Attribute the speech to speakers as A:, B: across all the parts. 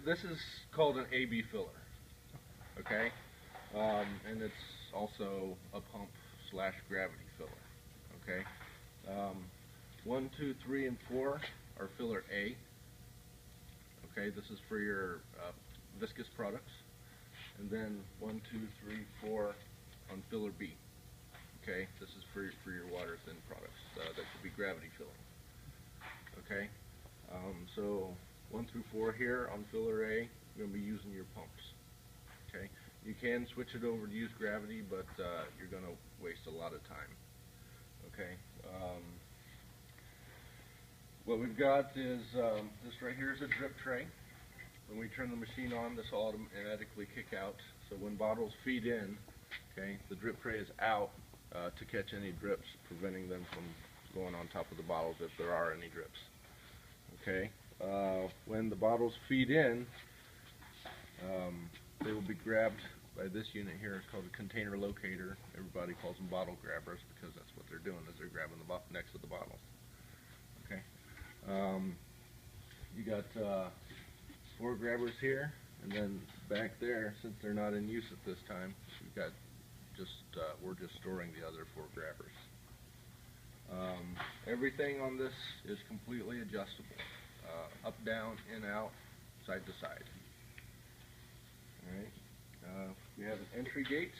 A: This is called an AB filler, okay? And it's also a pump slash gravity filler, okay? Um, 1, 2, 3, and 4 are filler A, okay? This is for your viscous products. And then 1, 2, 3, 4 on filler B, okay? This is for your water thin products that could be gravity filling, okay? So 1 through 4 here on filler A, you're going to be using your pumps, okay? You can switch it over to use gravity, but you're going to waste a lot of time, okay? What we've got is this right here is a drip tray. When we turn the machine on, this will automatically kick out. So when bottles feed in, okay, the drip tray is out to catch any drips, preventing them from going on top of the bottles if there are any drips. Okay, when the bottles feed in, they will be grabbed by this unit here. It's called a container locator. Everybody calls them bottle grabbers because that's what they're doing, is they're grabbing the next to the bottles. Okay, you got 4 grabbers here, and then back there, since they're not in use at this time, we've got we're just storing the other 4 grabbers. Everything on this is completely adjustable, up, down, in, out, side to side. Alright, we have an entry gate,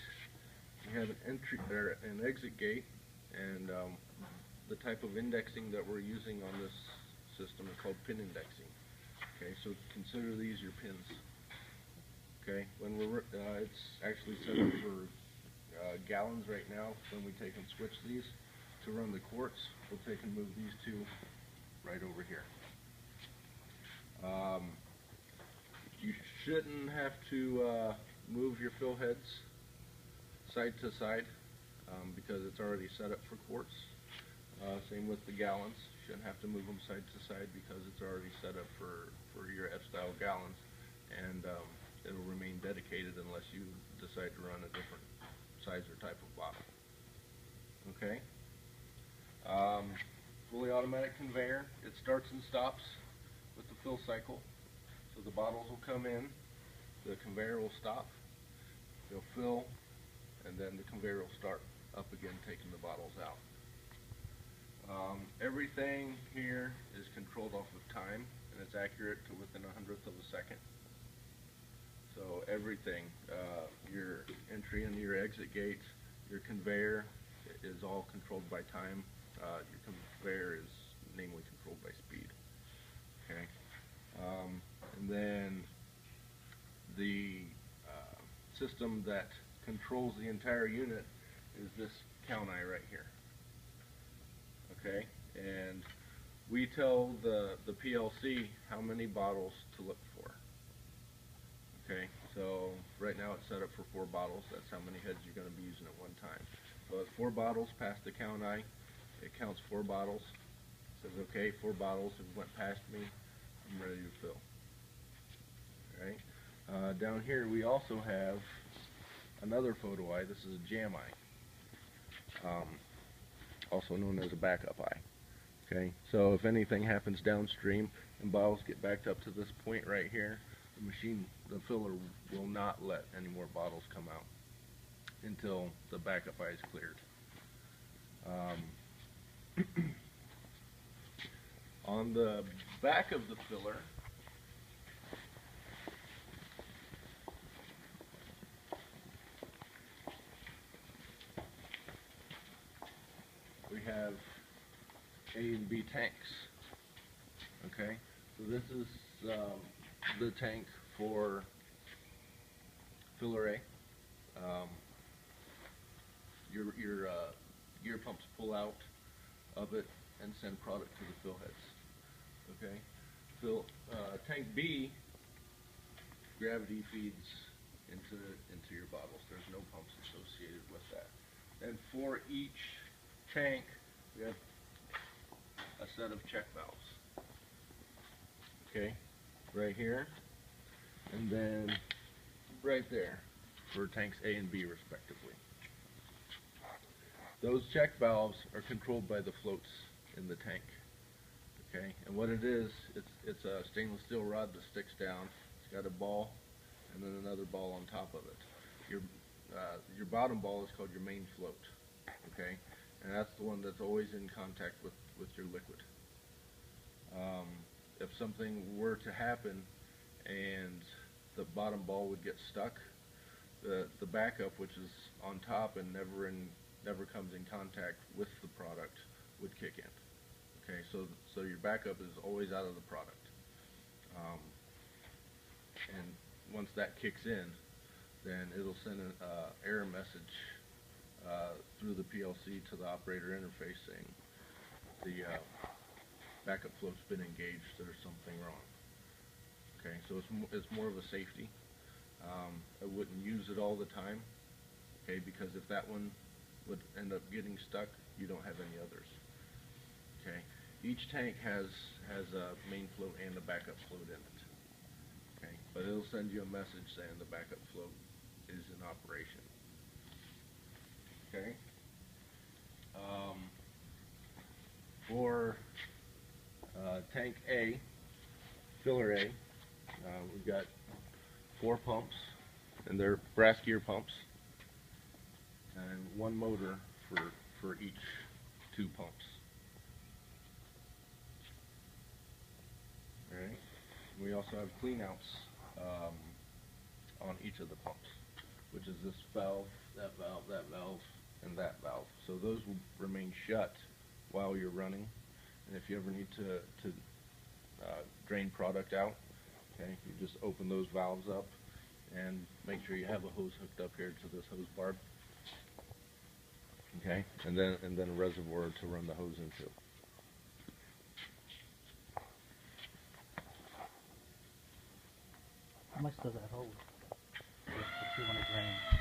A: we have an exit gate, and the type of indexing that we're using on this system is called pin indexing. Okay, so consider these your pins. Okay, when it's actually set up for gallons right now. When we take and switch these to run the quarts, we'll take and move these 2 right over here. You shouldn't have to move your fill heads side to side because it's already set up for quarts. Same with the gallons. You shouldn't have to move them side to side because it's already set up for your F-style gallons, and it'll remain dedicated unless you decide to run a different size or type of bottle. Okay. Fully automatic conveyor. It starts and stops with the fill cycle. So the bottles will come in, the conveyor will stop, they'll fill, and then the conveyor will start up again, taking the bottles out. Everything here is controlled off of time, and it's accurate to within 1/100th of a second. So everything, your entry and your exit gates, your conveyor is all controlled by time. Your conveyor is namely controlled by speed. Okay, and then the system that controls the entire unit is this count eye right here. Okay, and we tell the PLC how many bottles to look for. Okay, so right now it's set up for 4 bottles. That's how many heads you're going to be using at one time. So at 4 bottles past the count eye, it counts 4 bottles. It says, okay, 4 bottles have went past me. I'm ready to fill. Alright, down here we also have another photo eye. This is a jam eye, also known as a backup eye. Okay, so if anything happens downstream and bottles get backed up to this point right here, the filler will not let any more bottles come out until the backup eye is cleared. On the back of the filler, we have A and B tanks. Okay, so this is the tank for filler A. Your gear pumps pull out of it and send product to the fill heads. Okay, tank B, gravity feeds into your bottles. There's no pumps associated with that. And for each tank, we have a set of check valves. Okay, right here, and then right there for tanks A and B respectively. Those check valves are controlled by the floats in the tank. Okay, and what it is, it's a stainless steel rod that sticks down. It's got a ball and then another ball on top of it. Your bottom ball is called your main float. Okay, and that's the one that's always in contact with your liquid. If something were to happen and the bottom ball would get stuck, the backup, which is on top and never comes in contact with the product, would kick in. Okay, so your backup is always out of the product, and once that kicks in, then it'll send an error message through the PLC to the operator interface saying the backup float's been engaged, there's something wrong. Okay, so it's more of a safety. I wouldn't use it all the time, okay, because if that one would end up getting stuck, you don't have any others. Okay, each tank has a main float and a backup float in it. Okay, but it'll send you a message saying the backup float is in operation. Okay. For tank A, filler A, we've got 4 pumps, and they're brass gear pumps, and 1 motor for each 2 pumps. Alright. We also have cleanouts on each of the pumps, which is this valve, that valve, and that valve. So those will remain shut while you're running, and if you ever need to drain product out, okay, you just open those valves up and make sure you have a hose hooked up here to this hose barb. Okay, and then a reservoir to run the hose into.
B: How much does that hold? If you want to drain?